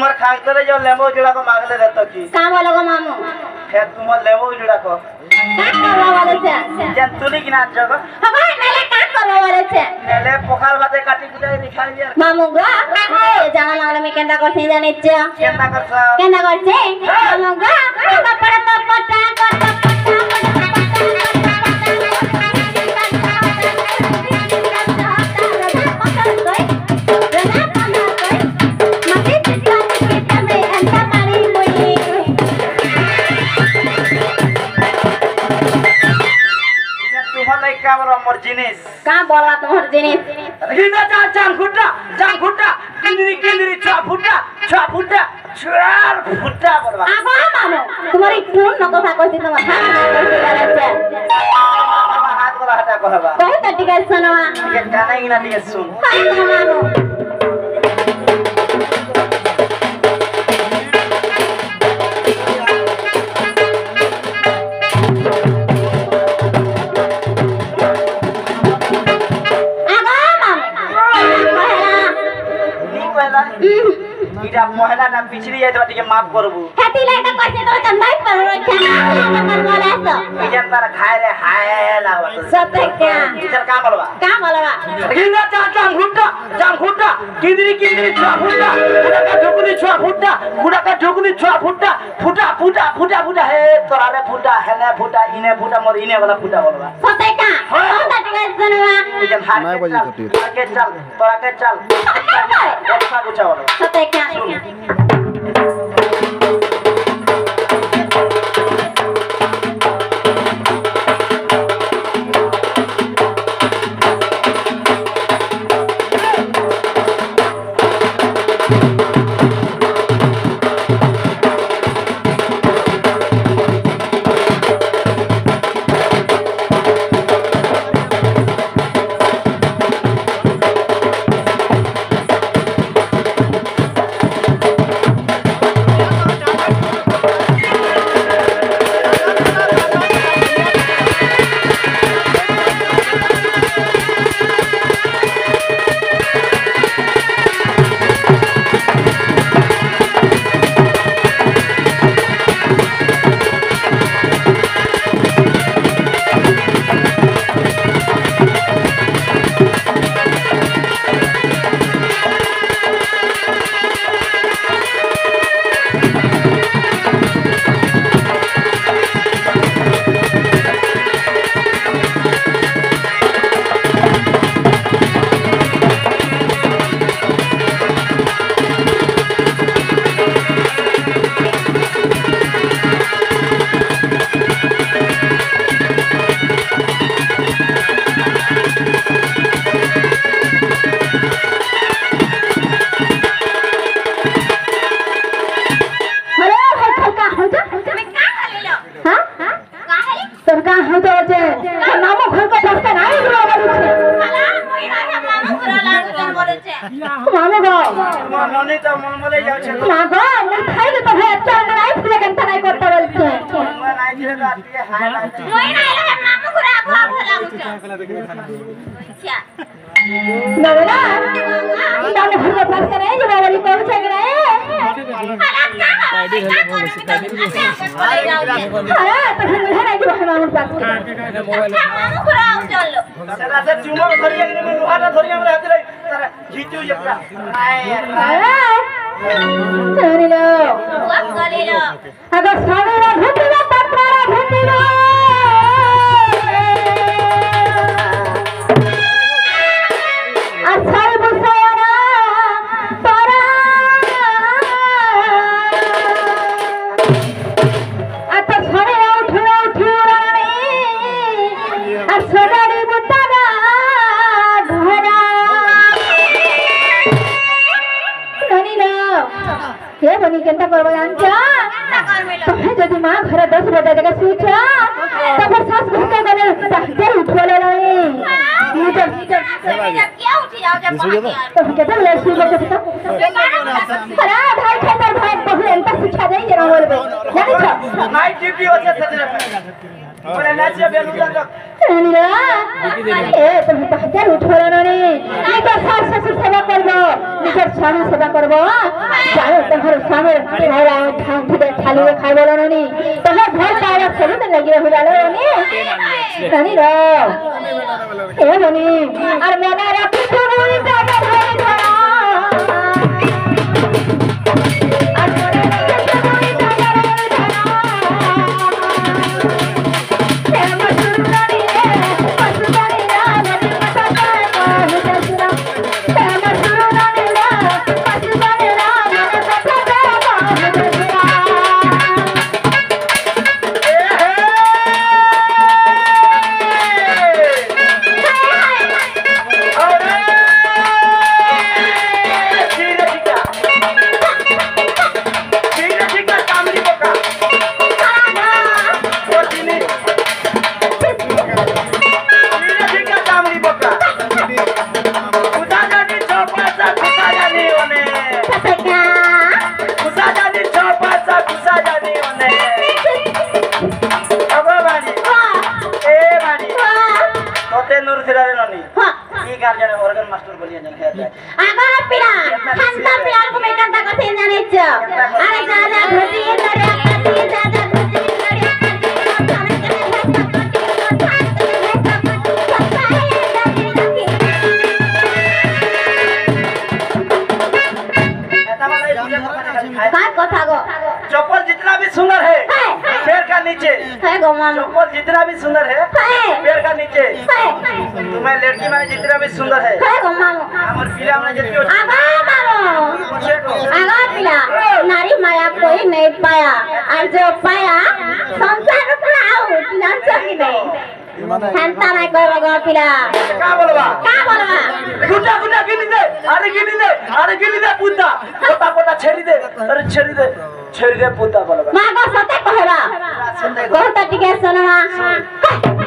तुम्हार खांगतरे जो लेमो जुड़ा को मांगले रहतो की का बोलो गो मामू फिर तुम्हार लेमो जुड़ा को का करवा वाले छे जन तुनी की नाच जगो हमारे नेले का करवा वाले छे नेले पोखाल बाते काटी कुटाई दिखाई दिया मामू गो ए जाना लागले मी केंदा करते जाने छ केंदा करसा केंदा करते मामू गो कपड़ा तो पटा कर मोर जिनिस का बोला तुम्हार जिनिस हिना जान फुटा किंदरी छा फुटा चार फुटा बोलवा आगो मानो तुम्हारी खून न কথা কইছি তোমার हाथ वाला हटा कहबा कहि त टिका सुनवा के गाना ही ना दिए सुन मानो इटा महिला ना पिछड़ी जाय तो टिके माफ करबू हेती लाइटा कइसे तो चंदाई पर रखना नंबर बोलास इजन तार खाए रे हाय लागत सते क्या इजन का बोलबा हिना जान फुटा किंदरी छा फुटा गुड़ा का ढुकनी छा फुटा फुटा हे तोरा रे फुटा हेने फुटा इने फुटा मोर इने वाला फुटा बोलबा सते का होता टिका सुनवा इजन हार के चल तोरा के चल अच्छा कुछ बोलो सते क्या मानो गो ननी त मन मले जाउ छ ना गो मन खाइले त है चार नाही फुले कंता नाही करता बोलते मन नाही दिले त आती हाय लागछ मोई नाही रे मामू गुरा खाव लागछ अच्छा नवला ताने फुले पास करे जो वाली को छ करे हां तो मुझे नहीं जो मामू पास मोबाइल मामू गुरा चल सदा से चुमो धरिया के लोहाटा धरिया में हाथ रे तारा घिचू जपरा चली लो अगर सावेरा भूतिला पत्रा भूतिला अच्छा बुसारा तारा आता सावेरा उठू रानी असगारी बुतारा घरा के बनी केंता करबो जानछा तोहे जदी मां घरे 10 बजे जगह सुचा तब सास भूखे गले डॉक्टर उठोले नहीं ये जब क्या उठी जाओ जब तो केता ले सुबह के तो अरे भाई खेतर भाई पहले एंता शिक्षा दे जरा बोलबे जानि छ नाइट ड्यूटी होते सजरे बोले नाचिए बेलुदा तक रानीरा ए তুমি তো হাজার উঠলো না রে নিজের শাশ শ্বশুর সেবা করব নিজের স্বামী সেবা করব জানো তোমার স্বামীর খাওয়া ধান থেকে থালিয়ে খাইব না নি তোমার ঘর পাওয়ার সেদিন লাগিয়ে হয়ে গেল নি রানীরা এ রানী আর মনে রাখি তুমি দাদা ভাই ধরা আর মনে রাখি তুমি দাদা ভাই ধরা ऑर्गन मास्टर बोलिए जन है आगा पिला खानता पिला को मैं करता कथे जाने छ अरे दादा घटी दरिया कथी दादा घटी दरिया काय कथा गो चप्पल जितना भी सुंदर है पैर का नीचे है गो मानो चप्पल जितना भी सुंदर है पैर का नीचे तुम्हें लड़की में जितना भी सुंदर है गो मानो हमार पिला में जितनी आगा मानो आगा पिला नारी माया कोई नहीं पाया और जो पाया संसार पूरा नाच की नहीं खानता नहीं कोई बगा पिला का बोलवा गुटा गुटा गिनी दे अरे गिनी दे पुता कोता कोता छेड़ी दे अरे छेड़ी दे पुता बोलवा मां को सते कहबा बहुत टिके सुनना